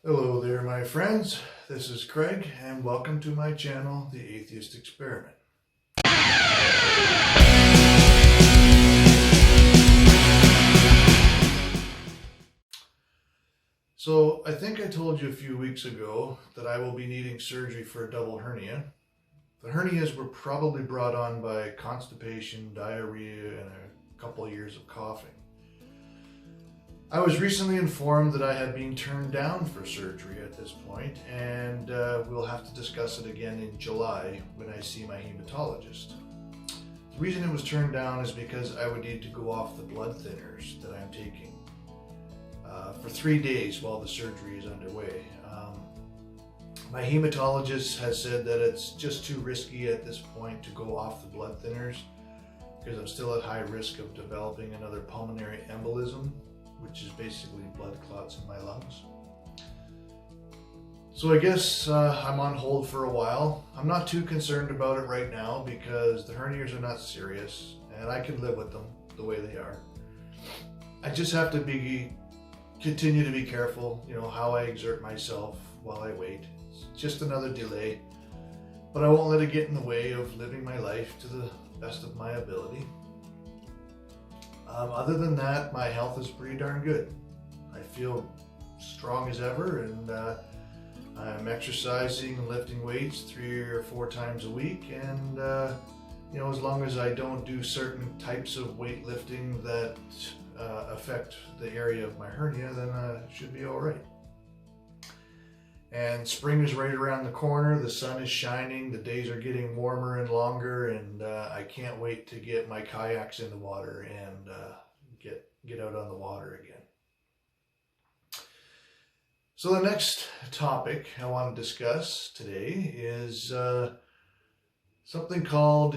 Hello there, my friends. This is Craig, and welcome to my channel, The Atheist Experiment. So, I think I told you a few weeks ago that I will be needing surgery for a double hernia. The hernias were probably brought on by constipation, diarrhea, and a couple of years of coughing. I was recently informed that I had been turned down for surgery at this point, and we'll have to discuss it again in July when I see my hematologist. The reason it was turned down is because I would need to go off the blood thinners that I'm taking for 3 days while the surgery is underway. My hematologist has said that it's just too risky at this point to go off the blood thinners because I'm still at high risk of developing another pulmonary embolism, which is basically blood clots in my lungs. So I guess I'm on hold for a while. I'm not too concerned about it right now because the hernias are not serious and I can live with them the way they are. I just have to continue to be careful, how I exert myself while I wait. It's just another delay, but I won't let it get in the way of living my life to the best of my ability. Other than that, my health is pretty darn good. I feel strong as ever, and I'm exercising and lifting weights 3 or 4 times a week. And as long as I don't do certain types of weightlifting that affect the area of my hernia, then I should be all right. And spring is right around the corner. The sun is shining. The days are getting warmer and longer, and I can't wait to get my kayaks in the water and get out on the water again. So the next topic I want to discuss today is something called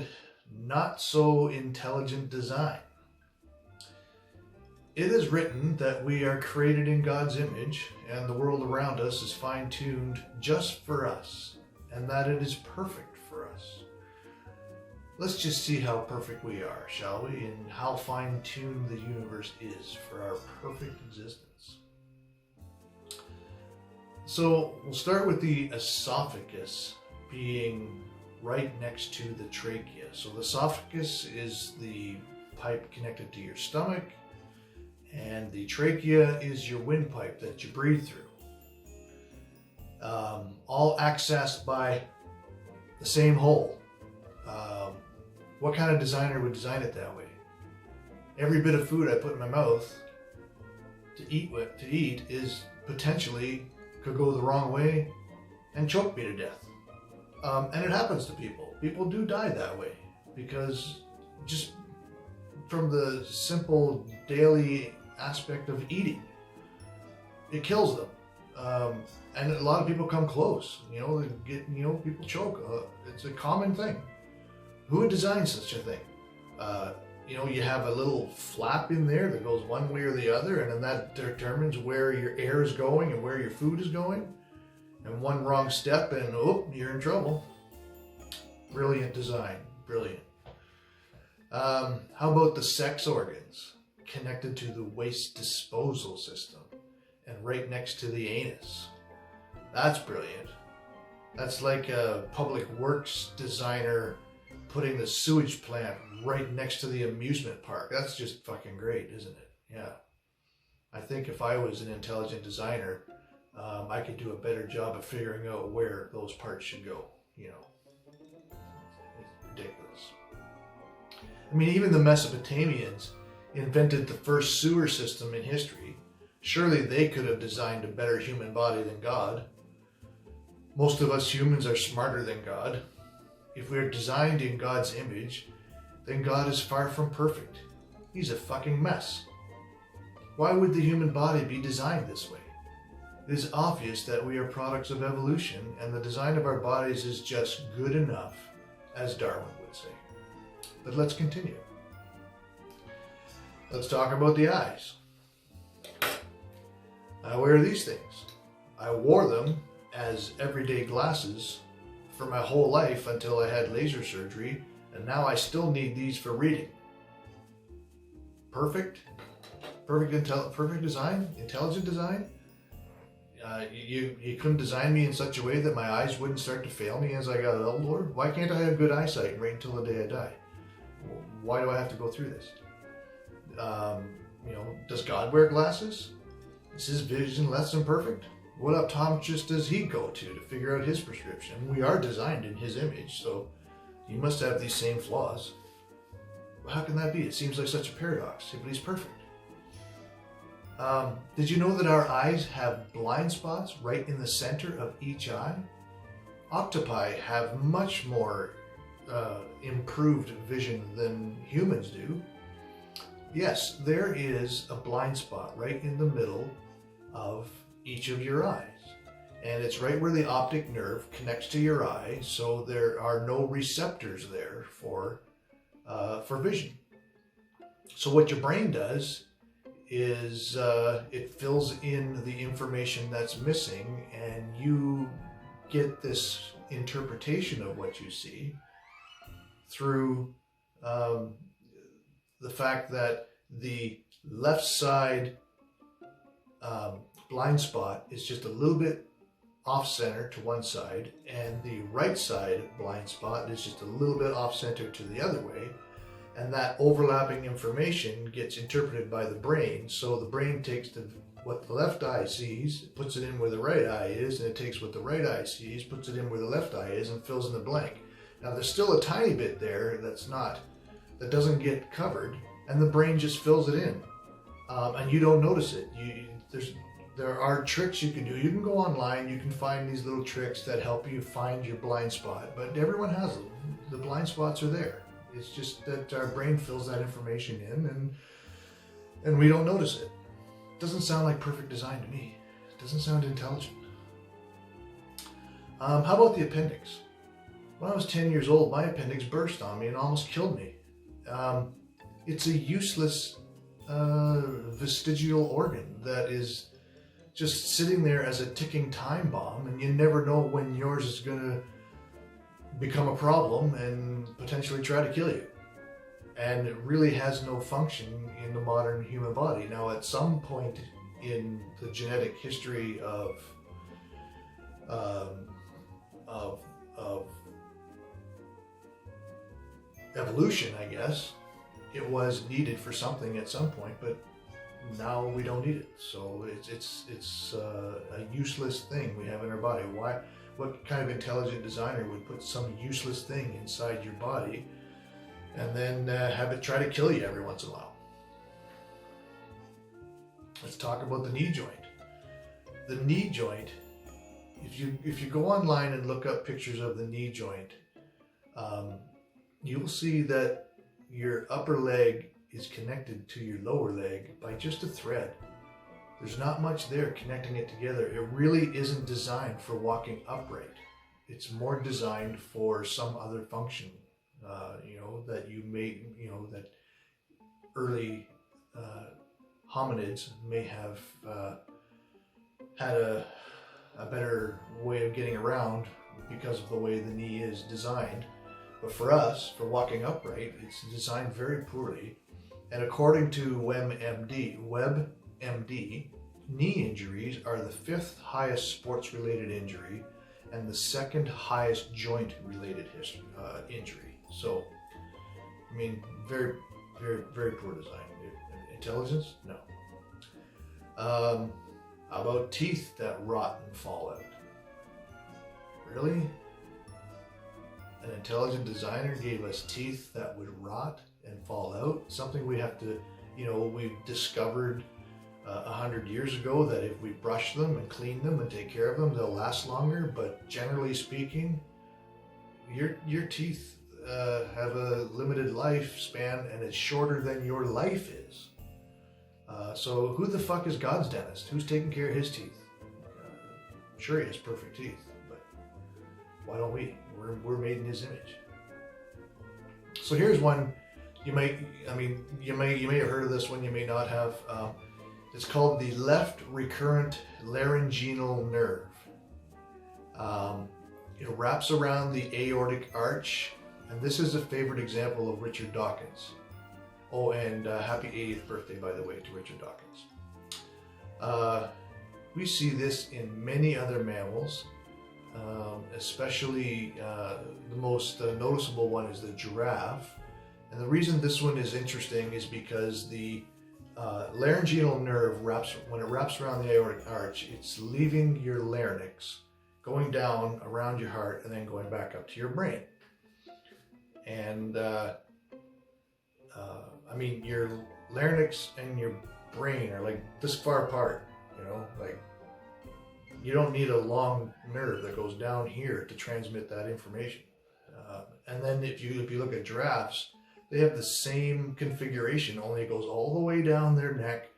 not so intelligent design. It is written that we are created in God's image and the world around us is fine-tuned just for us, and that it is perfect for us. Let's just see how perfect we are, shall we, and how fine-tuned the universe is for our perfect existence. So we'll start with the esophagus being right next to the trachea. So the esophagus is the pipe connected to your stomach, and the trachea is your windpipe that you breathe through. All accessed by the same hole. What kind of designer would design it that way? Every bit of food I put in my mouth to eat is potentially could go the wrong way and choke me to death. And it happens to people. People do die that way because just from the simple daily aspect of eating, it kills them. And a lot of people come close, people choke. It's a common thing. Who would design such a thing? You have a little flap in there that goes one way or the other, and then that determines where your air is going and where your food is going. And one wrong step and you're in trouble. Brilliant design, brilliant. How about the sex organs connected to the waste disposal system and right next to the anus? That's brilliant. That's like a public works designer putting the sewage plant right next to the amusement park. That's just fucking great, isn't it? Yeah. I think if I was an intelligent designer, I could do a better job of figuring out where those parts should go. It's ridiculous. I mean, even the Mesopotamians invented the first sewer system in history. Surely they could have designed a better human body than God. Most of us humans are smarter than God. If we're designed in God's image, then God is far from perfect. He's a fucking mess. Why would the human body be designed this way? It is obvious that we are products of evolution, and the design of our bodies is just good enough, as Darwin would say. But let's continue. Let's talk about the eyes. I wear these things. I wore them as everyday glasses for my whole life until I had laser surgery, and now I still need these for reading. Perfect design, intelligent design. You couldn't design me in such a way that my eyes wouldn't start to fail me as I got older? Why can't I have good eyesight right until the day I die? Why do I have to go through this? Does God wear glasses? Is his vision less than perfect? What optometrist does he go to figure out his prescription? We are designed in his image, so he must have these same flaws. How can that be? It seems like such a paradox, but he's perfect. Did you know that our eyes have blind spots right in the center of each eye? Octopi have much more improved vision than humans do. Yes, there is a blind spot right in the middle of each of your eyes. And it's right where the optic nerve connects to your eye, so there are no receptors there for vision. So what your brain does is it fills in the information that's missing, and you get this interpretation of what you see through the fact that the left side blind spot is just a little bit off center to one side, and the right side blind spot is just a little bit off center to the other way. And that overlapping information gets interpreted by the brain. So the brain takes what the left eye sees, puts it in where the right eye is, and it takes what the right eye sees, puts it in where the left eye is, and fills in the blank. Now there's still a tiny bit there that doesn't get covered, and the brain just fills it in, and you don't notice it. There are tricks you can do. You can go online, you can find these little tricks that help you find your blind spot, but everyone has them. The blind spots are there. It's just that our brain fills that information in, and we don't notice it. It doesn't sound like perfect design to me. It doesn't sound intelligent. How about the appendix? When I was 10 years old, my appendix burst on me and almost killed me. It's a useless vestigial organ that is just sitting there as a ticking time bomb, and you never know when yours is going to become a problem and potentially try to kill you. And it really has no function in the modern human body. Now, at some point in the genetic history of evolution, I guess, it was needed for something at some point, but now we don't need it. So it's a useless thing we have in our body. Why? What kind of intelligent designer would put some useless thing inside your body and then have it try to kill you every once in a while? Let's talk about the knee joint. The knee joint, if you go online and look up pictures of the knee joint, you will see that your upper leg is connected to your lower leg by just a thread. There's not much there connecting it together. It really isn't designed for walking upright. It's more designed for some other function, that early hominids may have had a better way of getting around because of the way the knee is designed. But for us, for walking upright, it's designed very poorly. And according to WebMD, knee injuries are the 5th highest sports-related injury and the 2nd highest joint-related injury. So, I mean, very, very, very poor design. Intelligence? No. How about teeth that rot and fall out? Really? An intelligent designer gave us teeth that would rot and fall out? Something we have to, we've discovered 100 years ago that if we brush them and clean them and take care of them, they'll last longer. But generally speaking, your teeth have a limited lifespan, and it's shorter than your life is. So who the fuck is God's dentist? Who's taking care of his teeth? Sure, he has perfect teeth, but why don't we? We're made in his image. So here's one you may have heard of this one, you may not have. It's called the left recurrent laryngeal nerve. It wraps around the aortic arch, and this is a favorite example of Richard Dawkins. Oh, and happy 80th birthday, by the way, to Richard Dawkins. We see this in many other mammals, especially the most noticeable one is the giraffe. And the reason this one is interesting is because the laryngeal nerve when it wraps around the aortic arch, it's leaving your larynx, going down around your heart, and then going back up to your brain. And I mean, your larynx and your brain are like this far apart, you know, like you don't need a long nerve that goes down here to transmit that information. And then if you look at giraffes, they have the same configuration, only it goes all the way down their neck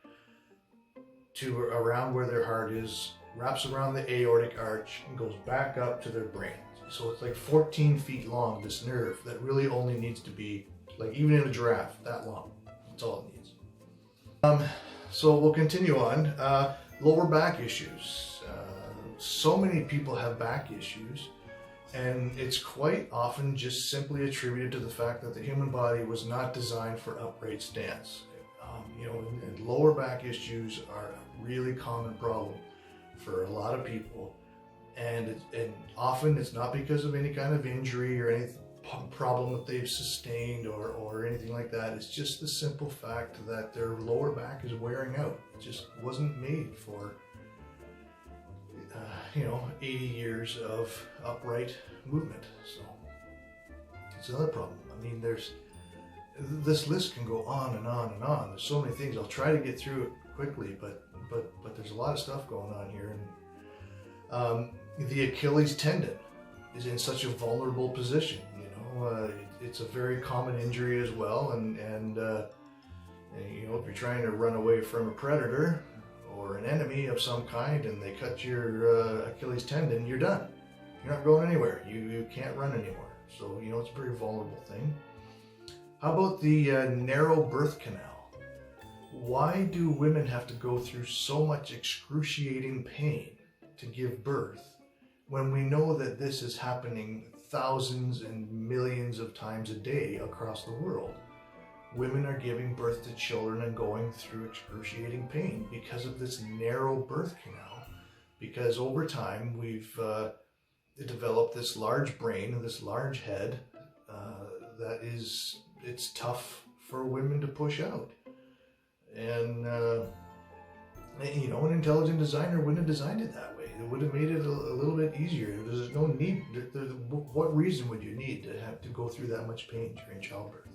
to around where their heart is, wraps around the aortic arch, and goes back up to their brain. So it's like 14 feet long, this nerve that really only needs to be, like even in a giraffe, that long. That's all it needs. So we'll continue on. Lower back issues. So many people have back issues. And it's quite often just simply attributed to the fact that the human body was not designed for upright stance. You know, and lower back issues are a really common problem for a lot of people. And often it's not because of any kind of injury or any problem that they've sustained or anything like that. It's just the simple fact that their lower back is wearing out. It just wasn't made for you know, 80 years of upright movement. So it's another problem. I mean, this list can go on and on and on. There's so many things. I'll try to get through it quickly, but there's a lot of stuff going on here. And the Achilles tendon is in such a vulnerable position. You know, it's a very common injury as well. And you know, if you're trying to run away from a predator or an enemy of some kind and they cut your Achilles tendon, you're done. You're not going anywhere. You can't run anymore. So, you know, it's a very vulnerable thing. How about the narrow birth canal? Why do women have to go through so much excruciating pain to give birth when we know that this is happening thousands and millions of times a day across the world? Women are giving birth to children and going through excruciating pain because of this narrow birth canal. Because over time we've developed this large brain and this large head it's tough for women to push out. And you know, an intelligent designer wouldn't have designed it that way. It would have made it a little bit easier. There's no need. What reason would you need to have to go through that much pain during childbirth?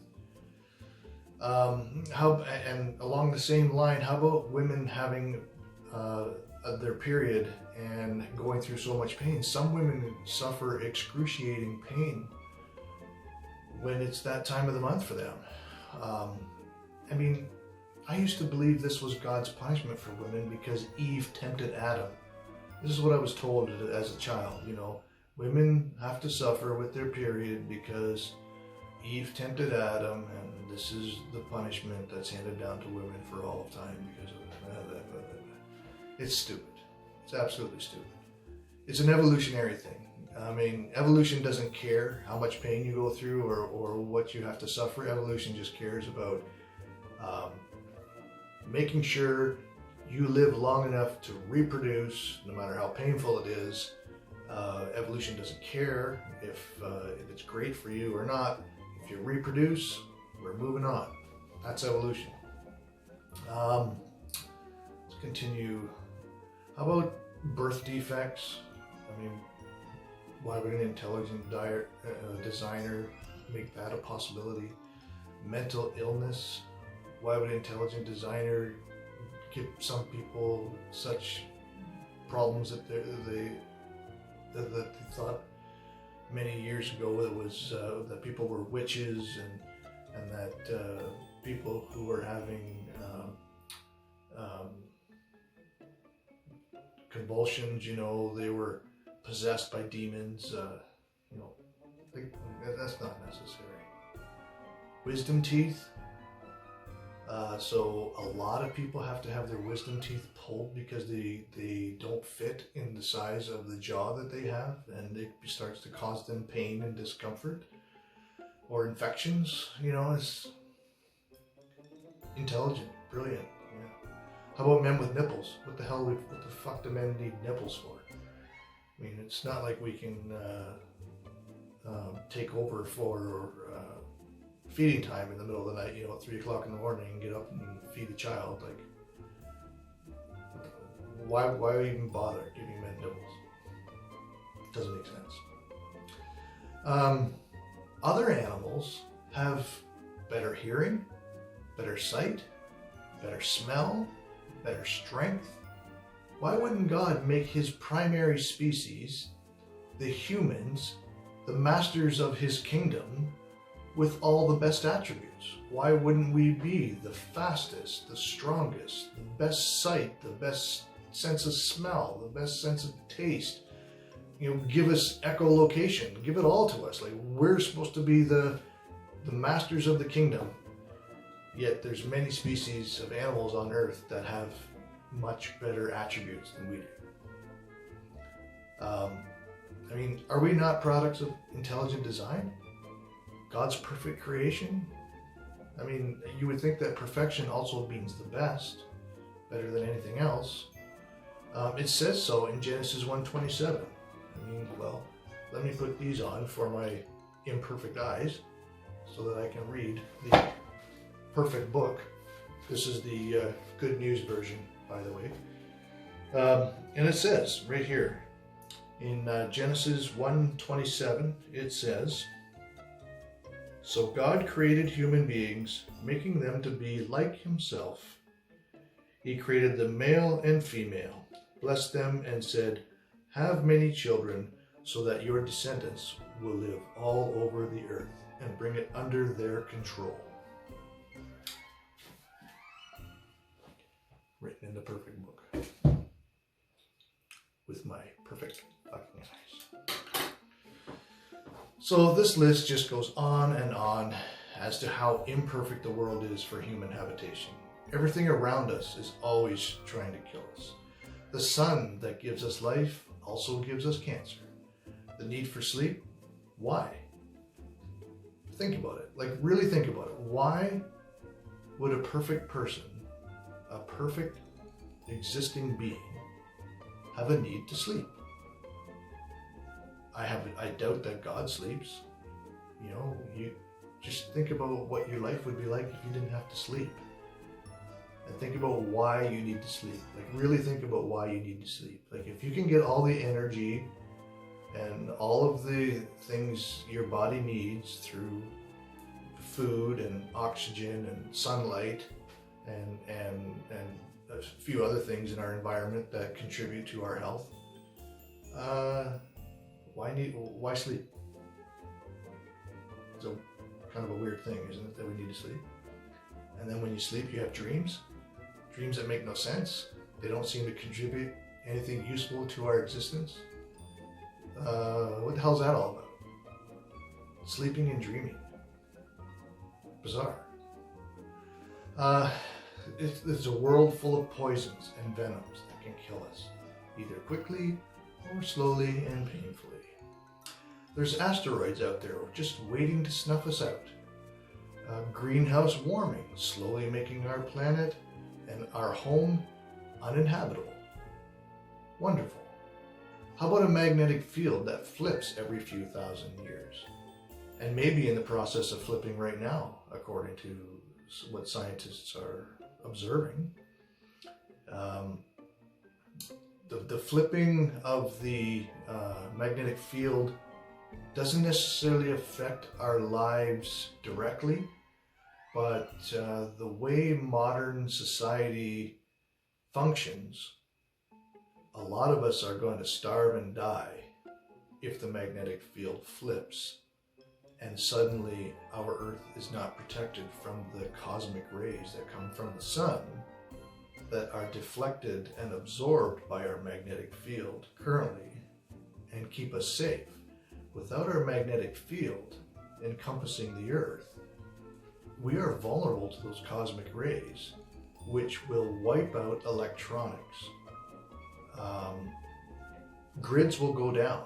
And along the same line, how about women having their period and going through so much pain? Some women suffer excruciating pain when it's that time of the month for them. I mean, I used to believe this was God's punishment for women because Eve tempted Adam. This is what I was told as a child, you know. Women have to suffer with their period because Eve tempted Adam, and this is the punishment that's handed down to women for all of time because of that. It's stupid. It's absolutely stupid. It's an evolutionary thing. I mean, evolution doesn't care how much pain you go through or what you have to suffer. Evolution just cares about making sure you live long enough to reproduce, no matter how painful it is. Evolution doesn't care if it's great for you or not. If you reproduce, we're moving on. That's evolution. Let's continue. How about birth defects? I mean, why would an intelligent designer make that a possibility? Mental illness. Why would an intelligent designer give some people such problems that they thought many years ago it was that people were witches and that people who were having convulsions, you know, they were possessed by demons. You know, that's not necessary. Wisdom teeth. So a lot of people have to have their wisdom teeth pulled because they don't fit in the size of the jaw that they have, and it starts to cause them pain and discomfort or infections. You know, it's intelligent, brilliant. How about men with nipples? What the fuck do men need nipples for? I mean, it's not like we can take over for feeding time in the middle of the night, at 3 o'clock in the morning, and get up and feed the child. Like, why even bother giving men nipples? It doesn't make sense. Other animals have better hearing, better sight, better smell, better strength. Why wouldn't God make his primary species, the humans, the masters of his kingdom, with all the best attributes? Why wouldn't we be the fastest, the strongest, the best sight, the best sense of smell, the best sense of taste? Give us echolocation, give it all to us. Like, we're supposed to be the masters of the kingdom. Yet there's many species of animals on Earth that have much better attributes than we do. I mean, are we not products of intelligent design? God's perfect creation? I mean, you would think that perfection also means the best, better than anything else. It says so in Genesis 1:27. I mean, well, let me put these on for my imperfect eyes so that I can read the perfect book. This is the Good News version, by the way. And it says right here in Genesis 1:27, it says, "So God created human beings, making them to be like himself. He created them male and female, blessed them and said, 'Have many children, so that your descendants will live all over the earth and bring it under their control.'" Written in the perfect book with my perfect fucking eyes. So this list just goes on and on as to how imperfect the world is for human habitation. Everything around us is always trying to kill us. The sun that gives us life also gives us cancer. The need for sleep, why? Think about it. Like, really think about it. Why would a perfect person, a perfect existing being, have a need to sleep? I doubt that God sleeps. You just think about what your life would be like if you didn't have to sleep. And think about why you need to sleep. Like, really think about why you need to sleep. Like, if you can get all the energy and all of the things your body needs through food and oxygen and sunlight and a few other things in our environment that contribute to our health, why sleep? It's a kind of a weird thing, isn't it, that we need to sleep? And then when you sleep, you have dreams that make no sense. They don't seem to contribute anything useful to our existence. What the hell's that all about? Sleeping and dreaming. Bizarre. It's a world full of poisons and venoms that can kill us, either quickly or slowly and painfully. There's asteroids out there just waiting to snuff us out. Greenhouse warming, slowly making our planet and our home uninhabitable. Wonderful. How about a magnetic field that flips every few thousand years? And maybe in the process of flipping right now, according to what scientists are observing. The flipping of the magnetic field doesn't necessarily affect our lives directly, but the way modern society functions, a lot of us are going to starve and die if the magnetic field flips and suddenly our Earth is not protected from the cosmic rays that come from the sun that are deflected and absorbed by our magnetic field currently and keep us safe. Without our magnetic field encompassing the Earth, we are vulnerable to those cosmic rays, which will wipe out electronics. Grids will go down.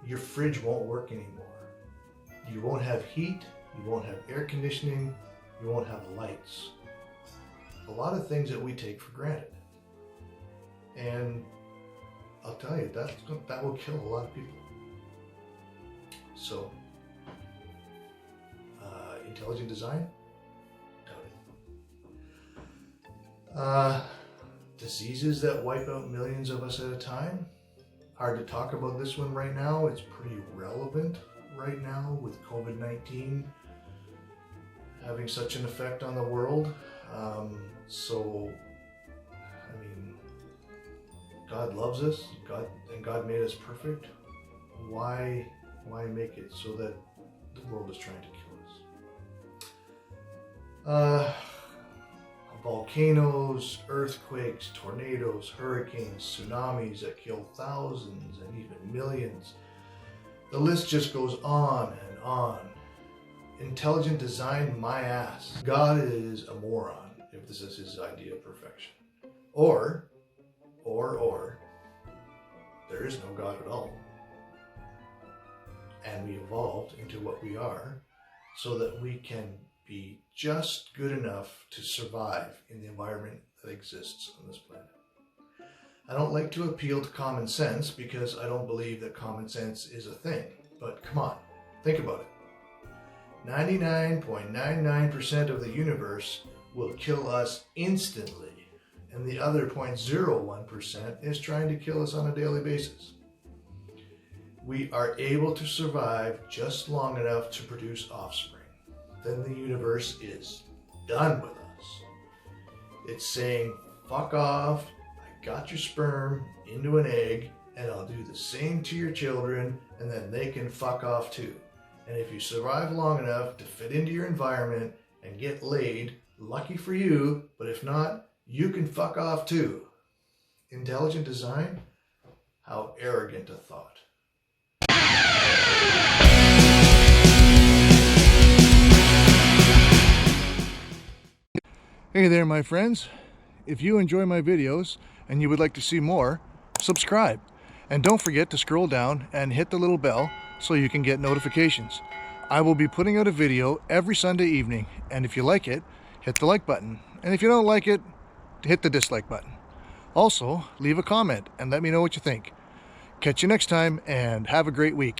Your fridge won't work anymore. You won't have heat, you won't have air conditioning, you won't have lights. a lot of things that we take for granted. And I'll tell you, that will kill a lot of people. So, intelligent design? Doubt it. Diseases that wipe out millions of us at a time? Hard to talk about this one right now. It's pretty relevant right now with COVID-19 having such an effect on the world. So, I mean, God loves us, God made us perfect. Why make it so that the world is trying to kill us? Volcanoes, earthquakes, tornadoes, hurricanes, tsunamis that kill thousands and even millions. The list just goes on and on. Intelligent design, my ass. God is a moron if this is his idea of perfection. Or, there is no God at all. And we evolved into what we are so that we can be just good enough to survive in the environment that exists on this planet. I don't like to appeal to common sense because I don't believe that common sense is a thing. But come on, think about it. 99.99% of the universe will kill us instantly, and the other 0.01% is trying to kill us on a daily basis. We are able to survive just long enough to produce offspring. Then the universe is done with us. It's saying, fuck off, I got your sperm into an egg, and I'll do the same to your children, and then they can fuck off too. And if you survive long enough to fit into your environment and get laid, lucky for you, but if not, you can fuck off too. Intelligent design? How arrogant a thought. Hey there, my friends. If you enjoy my videos and you would like to see more, subscribe. And don't forget to scroll down and hit the little bell so you can get notifications. I will be putting out a video every Sunday evening, and if you like it, hit the like button. And if you don't like it, hit the dislike button. Also, leave a comment and let me know what you think. Catch you next time, and have a great week.